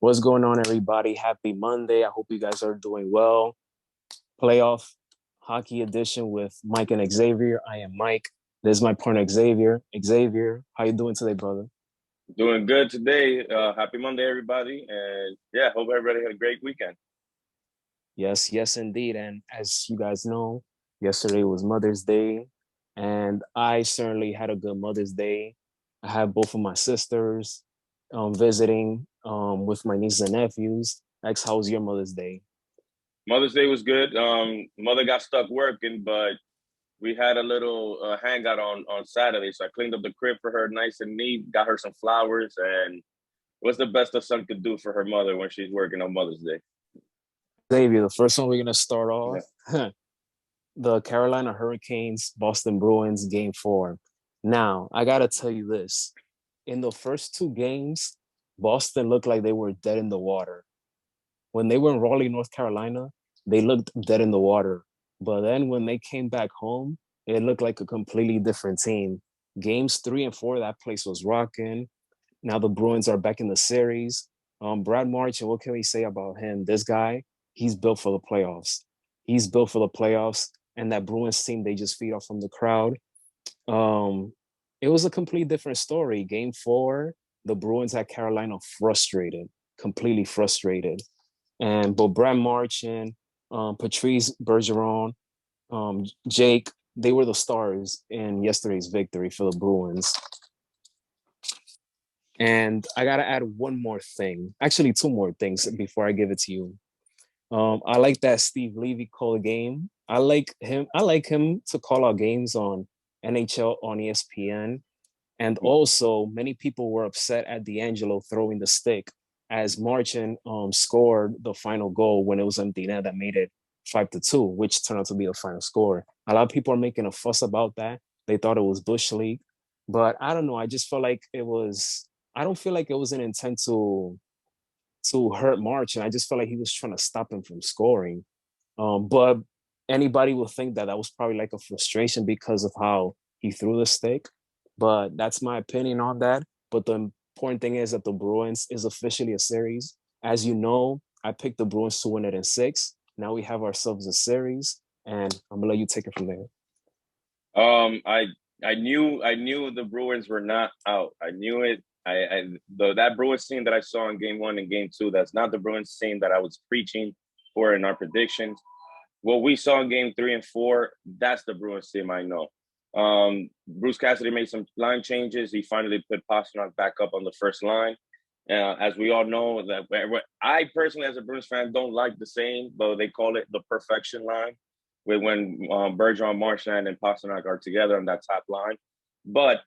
What's going on, everybody? Happy Monday. I hope you guys are doing well. Playoff hockey edition with Mike and Xavier. I am Mike. This is my partner, Xavier. Xavier, how you doing today, brother? Doing good today. Happy Monday, everybody. And yeah, hope everybody had a great weekend. Yes, yes, indeed. And as you guys know, yesterday was Mother's Day, and I certainly had a good Mother's Day. I had both of my sisters visiting with my nieces and nephews. X, how was your Mother's Day? Mother's Day was good. Mother got stuck working, but we had a little hangout on Saturday. So I cleaned up the crib for her nice and neat, got her some flowers, and what's the best a son could do for her mother when she's working on Mother's Day? Xavier, the first one we're gonna start Yeah. off, the Carolina Hurricanes, Boston Bruins, game four. Now, I gotta tell you this. In the first two games, Boston looked like they were dead in the water. When they were in Raleigh, North Carolina, they looked dead in the water. But then when they came back home, it looked like a completely different team. Games three and four, that place was rocking. Now the Bruins are back in the series. Brad March, what can we say about him? This guy, he's built for the playoffs. He's built for the playoffs. And that Bruins team, they just feed off from the crowd. Um, it was a complete different story. Game four, the Bruins had Carolina frustrated, completely frustrated. And but Brad Marchand, Patrice Bergeron, Jake, they were the stars in yesterday's victory for the Bruins. And I gotta add one more thing, actually two more things before I give it to you. I like that Steve Levy called a game. I like him. I like him to call out games on NHL on ESPN. And also, many people were upset at D'Angelo throwing the stick as Marchand scored the final goal when it was empty net that made it 5-2, which turned out to be the final score. A lot of people are making a fuss about that. They thought it was Bush League, but I don't know. I just felt like it was. I don't feel like it was an intent to hurt March, and I just felt like he was trying to stop him from scoring. But anybody will think that that was probably like a frustration because of how he threw the stick. But that's my opinion on that. But the important thing is that the Bruins is officially a series. As you know, I picked the Bruins to win it in six. Now we have ourselves a series, and I'm gonna let you take it from there. I knew the Bruins were not out. I knew it. That Bruins team that I saw in game one and game two, that's not the Bruins team that I was preaching for in our predictions. What we saw in game three and four, that's the Bruins team I know. Bruce Cassidy made some line changes. He finally put Pastrnak back up on the first line. As we all know, that I personally, as a Bruins fan, don't like the saying, but they call it the perfection line, with when Bergeron, Marchand, and Pastrnak are together on that top line. But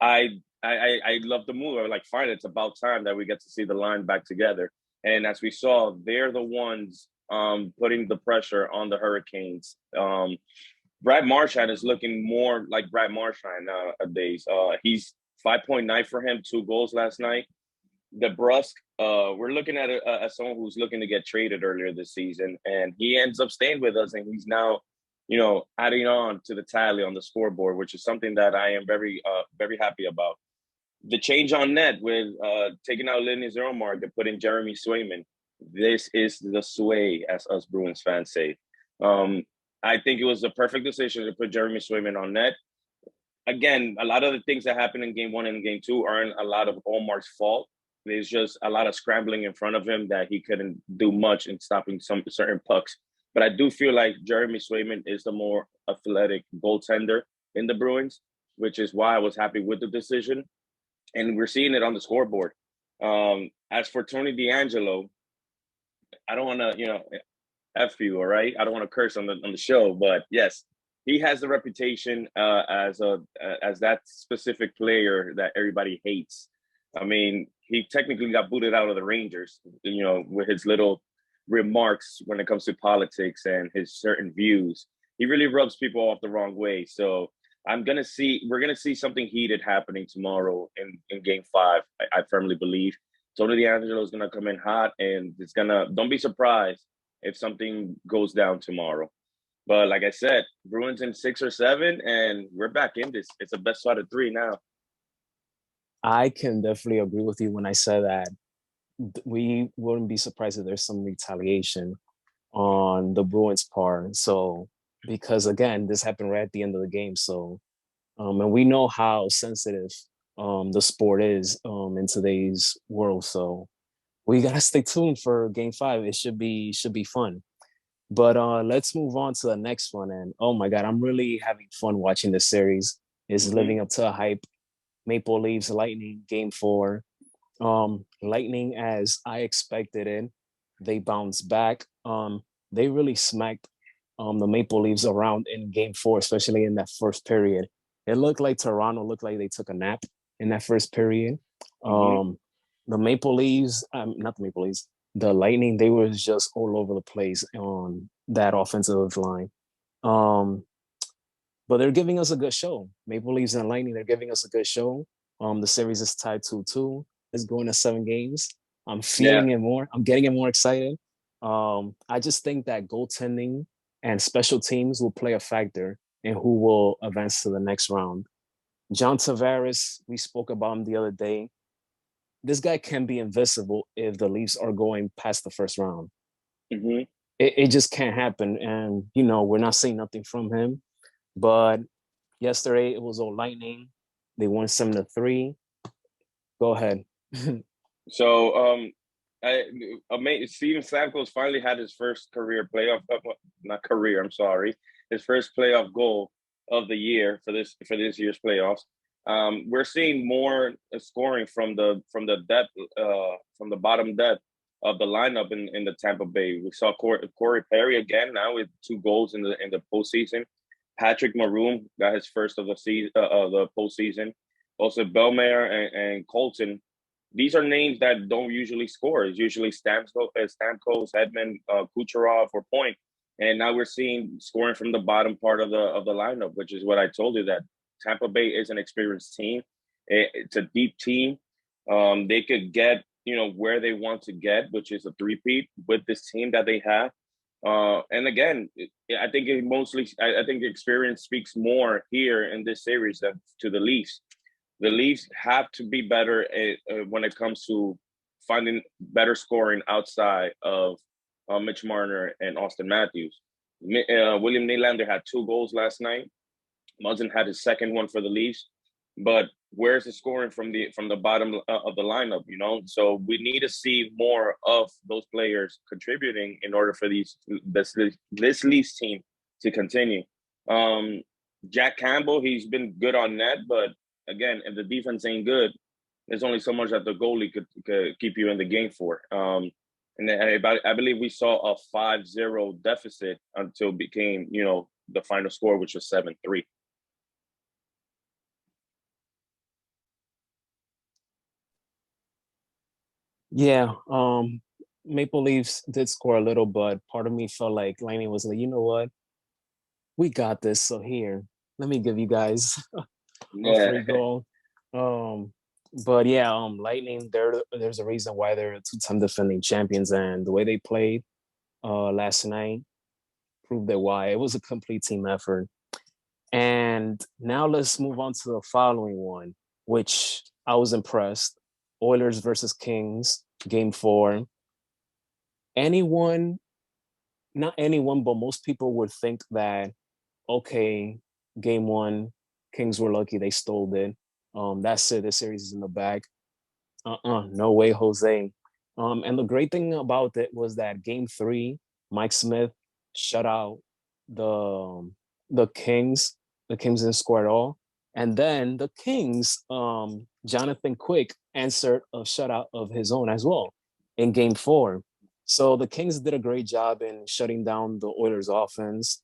I love the move. I was like, fine, it's about time that we get to see the line back together. And as we saw, they're the ones putting the pressure on the Hurricanes. Brad Marchand is looking more like Brad Marchand nowadays. He's 5.9 for him, 2 goals last night. DeBrusque, we're looking at as someone who's looking to get traded earlier this season, and he ends up staying with us, and he's now, adding on to the tally on the scoreboard, which is something that I am very happy about. The change on net with taking out Lenny Zermark and putting Jeremy Swayman. This is the sway, as us Bruins fans say. I think it was a perfect decision to put Jeremy Swayman on net. Again, a lot of the things that happened in game one and game two aren't a lot of Omar's fault. There's just a lot of scrambling in front of him that he couldn't do much in stopping some certain pucks. But I do feel like Jeremy Swayman is the more athletic goaltender in the Bruins, which is why I was happy with the decision. And we're seeing it on the scoreboard. As for Tony DeAngelo, I don't want to, F you, all right? I don't want to curse on the show, but yes, he has the reputation as that specific player that everybody hates. I mean, he technically got booted out of the Rangers, with his little remarks when it comes to politics and his certain views. He really rubs people off the wrong way. So we're gonna see something heated happening tomorrow in game five. I firmly believe Tony DeAngelo is gonna come in hot, and don't be surprised if something goes down tomorrow. But like I said, Bruins in 6 or 7, and we're back in this. It's a best out of three now. I can definitely agree with you when I say that we wouldn't be surprised if there's some retaliation on the Bruins part. So because again, this happened right at the end of the game. So and we know how sensitive the sport is in today's world. So we gotta stay tuned for Game 5. It should be fun. But let's move on to the next one. And oh my God, I'm really having fun watching this series. It's Hmm. living up to a hype. Maple Leafs Lightning Game 4. Lightning, as I expected it, they bounced back. They really smacked the Maple Leafs around in Game 4, especially in that first period. It looked like Toronto looked like they took a nap in that first period. Hmm. Um, the Maple Leafs, not the Maple Leafs, the Lightning, they were just all over the place on that offensive line. Um, but they're giving us a good show. Maple Leafs and Lightning, they're giving us a good show. The series is tied 2-2. It's going to 7 games. I'm Yeah. feeling it more. I'm getting it more excited. I just think that goaltending and special teams will play a factor in who will advance to the next round. John Tavares, we spoke about him the other day. This guy can be invisible if the Leafs are going past the first round. Hmm. It just can't happen. And, we're not seeing nothing from him. But yesterday it was all Lightning. They won 7-3. Go ahead. So, Steven Stamkos finally had his first career playoff, not career. I'm sorry, his first playoff goal of the year for this year's playoffs. We're seeing more scoring from the depth, from the bottom depth of the lineup in the Tampa Bay. We saw Corey Perry again now with 2 goals in the postseason. Patrick Maroon got his first of the postseason. Also, Belmare and Colton, these are names that don't usually score. It's usually Stamkos, Edmund, Kucherov, or Point. And now we're seeing scoring from the bottom part of the lineup, which is what I told you, that Tampa Bay is an experienced team. It's a deep team. They could get where they want to get, which is a three-peat with this team that they have. And again, I think I think the experience speaks more here in this series than to the Leafs. The Leafs have to be better when it comes to finding better scoring outside of Mitch Marner and Austin Matthews. William Nylander had 2 goals last night. Muzzin had his second one for the Leafs, but where's the scoring from the bottom of the lineup? So we need to see more of those players contributing in order for this Leafs team to continue. Um, Jack Campbell, he's been good on net, but again, if the defense ain't good, there's only so much that the goalie could keep you in the game for. And I believe we saw a 5-0 deficit until it became, the final score, which was 7-3. Yeah, Maple Leafs did score a little, but part of me felt like Lightning was like, you know what? We got this. So here, let me give you guys a Yeah. free goal. Um, but yeah, Lightning, there's a reason why they're two-time defending champions, and the way they played last night proved that why. It was a complete team effort. And now let's move on to the following one, which I was impressed. Oilers versus Kings, game 4. Anyone, not anyone, but most people would think that, okay, game 1, Kings were lucky they stole it. That's it. The series is in the bag. No way, Jose. And the great thing about it was that game 3, Mike Smith shut out the the Kings. The Kings didn't score at all. And then the Kings, Jonathan Quick answered a shutout of his own as well in game 4. So the Kings did a great job in shutting down the Oilers offense.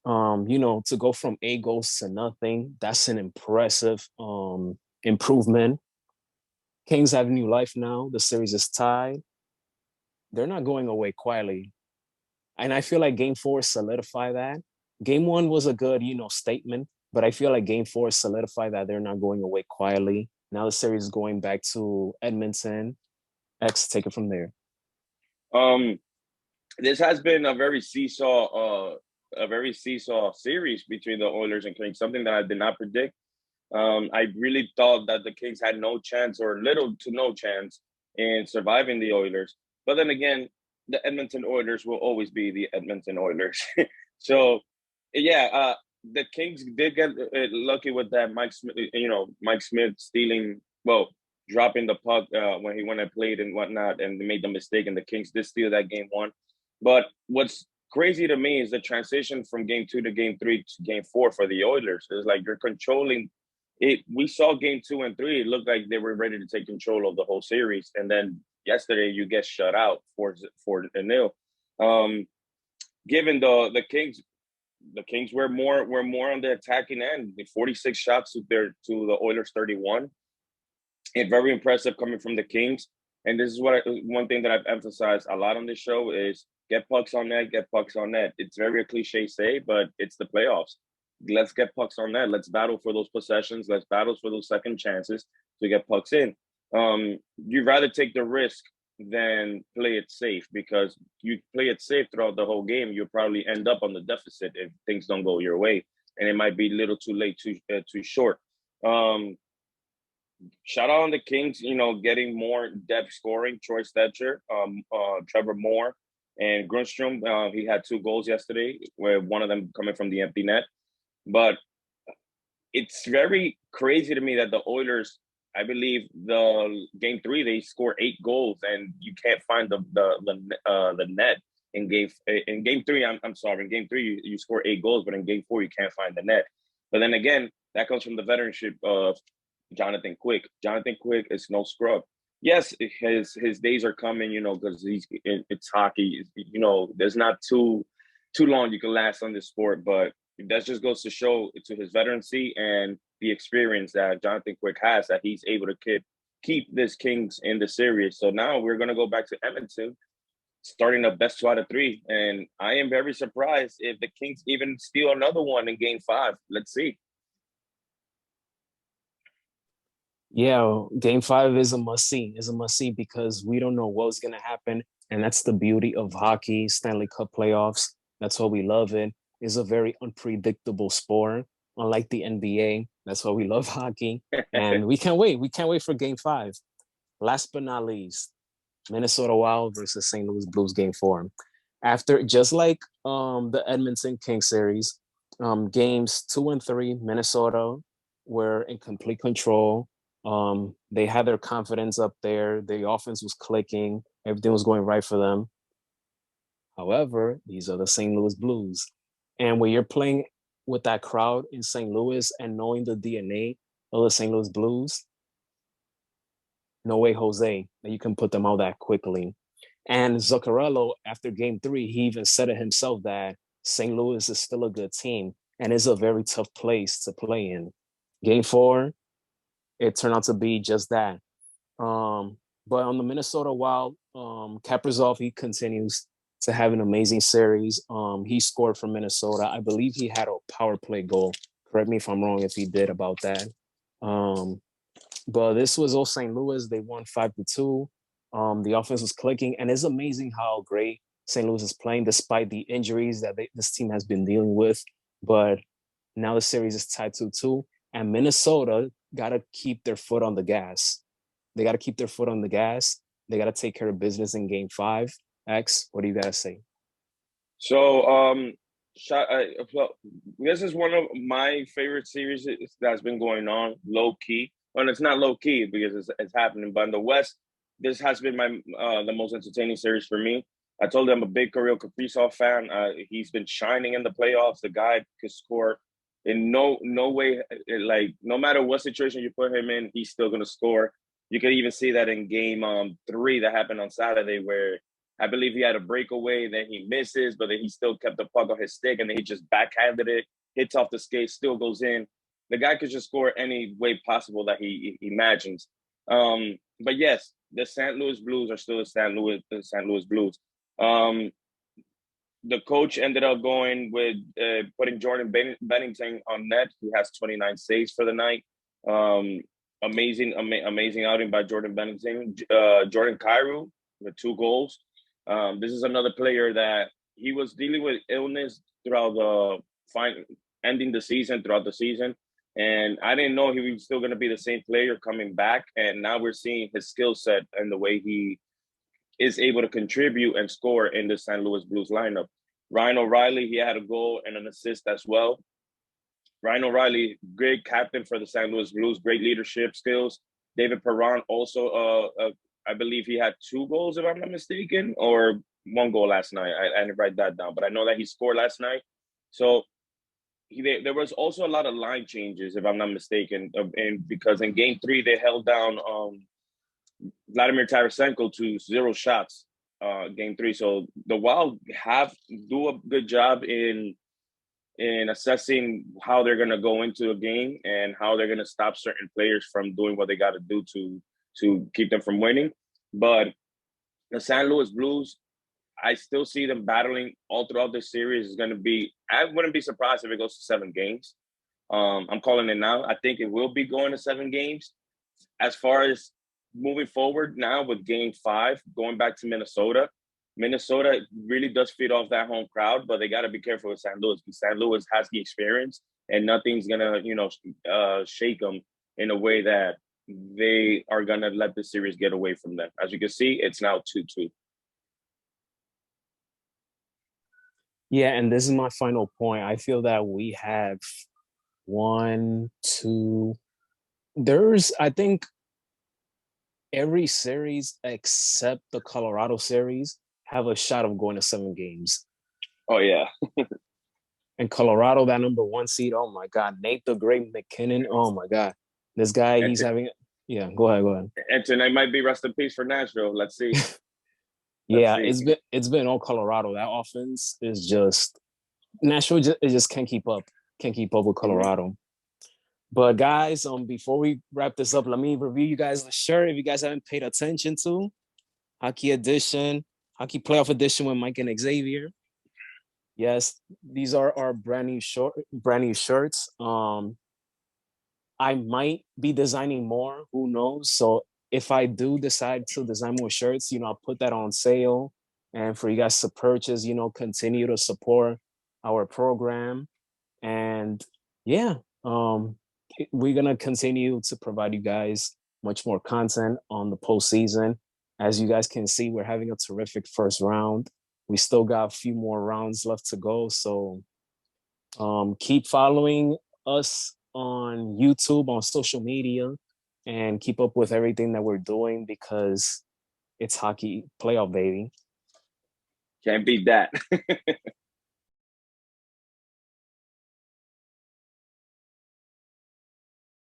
To go from 8 goals to nothing, that's an impressive improvement. Kings have new life now. The series is tied. They're not going away quietly. And I feel like game 4 solidify that. Game 1 was a good, statement, but I feel like game 4 solidify that they're not going away quietly. Now the series is going back to Edmonton. X, take it from there. Um, this has been a very seesaw series between the Oilers and Kings. Something that I did not predict. I really thought that the Kings had no chance or little to no chance in surviving the Oilers. But then again, the Edmonton Oilers will always be the Edmonton Oilers. So, yeah, the Kings did get lucky with that Mike Smith, Mike Smith stealing, well, dropping the puck when he went and played and whatnot, and they made the mistake, and the Kings did steal that game one. But what's crazy to me is the transition from game two to game three to game four for the Oilers. It's like you're controlling it. We saw game two and three. It looked like they were ready to take control of the whole series. And then yesterday you get shut out 4-0. Given the Kings were more on the attacking end. The 46 shots to the Oilers 31. And very impressive coming from the Kings. And this is one thing that I've emphasized a lot on this show is get pucks on net, get pucks on net. It's very a cliche say, but it's the playoffs. Let's get pucks on net. Let's battle for those possessions. Let's battle for those second chances to get pucks in. You'd rather take the risk than play it safe, because you play it safe throughout the whole game, you'll probably end up on the deficit if things don't go your way, and it might be a little too late, too short. Shout out on the Kings, getting more depth scoring. Troy Stetcher, Trevor Moore, and Grundstrom. He had 2 goals yesterday, where one of them coming from the empty net. But it's very crazy to me that the Oilers, I believe the game 3, they score 8 goals, and you can't find the net in game 3. I'm sorry, in game 3 you score 8 goals, but in game 4 you can't find the net. But then again, that comes from the veteranship of Jonathan Quick. Jonathan Quick is no scrub. Yes, his days are coming, because it's hockey. There's not too long you can last on this sport, but that just goes to show to his veterancy and the experience that Jonathan Quick has, that he's able to keep this Kings in the series. So now we're going to go back to Edmonton, starting a best 2 out of 3. And I am very surprised if the Kings even steal another one in game 5. Let's see. Yeah, game 5 is a must see. Is a must see because we don't know what's gonna happen, and that's the beauty of hockey, Stanley Cup playoffs. That's why we love it. It's a very unpredictable sport, unlike the NBA. That's why we love hockey, and we can't wait. We can't wait for game 5. Last but not least, Minnesota Wild versus St. Louis Blues game 4. After just like the Edmonton King series, games 2 and 3, Minnesota were in complete control. They had their confidence up there. The offense was clicking. Everything was going right for them. However, these are the St. Louis Blues. And when you're playing with that crowd in St. Louis and knowing the DNA of the St. Louis Blues, no way, Jose, that you can put them out that quickly. And Zuccarello, after game 3, he even said it himself that St. Louis is still a good team and is a very tough place to play in. Game 4, it turned out to be just that. But on the Minnesota Wild, Kaprizov, he continues to have an amazing series. He scored for Minnesota. I believe he had a power play goal. Correct me if I'm wrong if he did about that. But this was all St. Louis. They won 5-2. The offense was clicking, and it's amazing how great St. Louis is playing despite the injuries that this team has been dealing with. But now the series is tied 2-2, and Minnesota got to keep their foot on the gas. They got to keep their foot on the gas. They got to take care of business in game 5. X, what do you got to say? So, this is one of my favorite series that's been going on low key. Well, it's not low key because it's happening, but in the West, this has been my the most entertaining series for me. I told you I'm a big Kirill Kaprizov fan. He's been shining in the playoffs. The guy could score in no way, like no matter what situation you put him in, he's still gonna score. You could even see that in game 3 that happened on Saturday, where I believe he had a breakaway, then he misses, but then he still kept the puck on his stick, and then he just backhanded it, hits off the skate, still goes in. The guy could just score any way possible that he imagines. But yes, the St. Louis Blues are still the St. Louis Blues. The coach ended up going with putting Jordan Bennington on net, who has 29 saves for the night. Amazing outing by Jordan Bennington. Jordan Kyrou with 2 goals. This is another player that he was dealing with illness throughout throughout the season. And I didn't know he was still going to be the same player coming back. And now we're seeing his skill set and the way he is able to contribute and score in the St. Louis Blues lineup. Ryan O'Reilly, he had a goal and an assist as well. Ryan O'Reilly, great captain for the St. Louis Blues, great leadership skills. David Perron also, I believe he had 2 goals, if I'm not mistaken, or 1 goal last night. I didn't write that down, but I know that he scored last night. So there was also a lot of line changes, if I'm not mistaken, and because in Game 3 they held down Vladimir Tarasenko to 0 shots, Game 3. So the Wild have do a good job in assessing how they're going to go into a game and how they're going to stop certain players from doing what they got to do to keep them from winning. But the St. Louis Blues, I still see them battling all throughout this series. Is going to be, I wouldn't be surprised if it goes to 7 games. I'm calling it now. I think it will be going to 7 games. As far as moving forward now with Game 5, going back to Minnesota, Minnesota really does feed off that home crowd, but they got to be careful with St. Louis because St. Louis has the experience, and nothing's gonna, shake them in a way that they are gonna let the series get away from them. As you can see, it's now 2-2. Yeah, and this is my final point. I feel that we have one, two. I think every series except the Colorado series have a shot of going to 7 games. Oh yeah, And Colorado, that number 1 seed, oh my God, Nate the Great McKinnon, oh my God, this guy, and, he's having, yeah, go ahead, go ahead. and tonight might be rest in peace for Nashville. Let's see. Let's Yeah, see. it's been all Colorado. That offense is just Nashville. It just can't keep up with Mm-hmm. Colorado. But guys, before we wrap this up, let me review you guys the shirt. If you guys haven't paid attention to Hockey Edition, Hockey Playoff Edition with Mike and Xavier. Yes, these are our brand new shirts. I might be designing more. Who knows? So if I do decide to design more shirts, I'll put that on sale, and for you guys to purchase. Continue to support our program, and yeah, we're gonna continue to provide you guys much more content on the postseason. As you guys can see, we're having a terrific first round. We still got a few more rounds left to go, so keep following us on YouTube, on social media, and keep up with everything that we're doing because it's hockey playoff, baby. Can't beat that.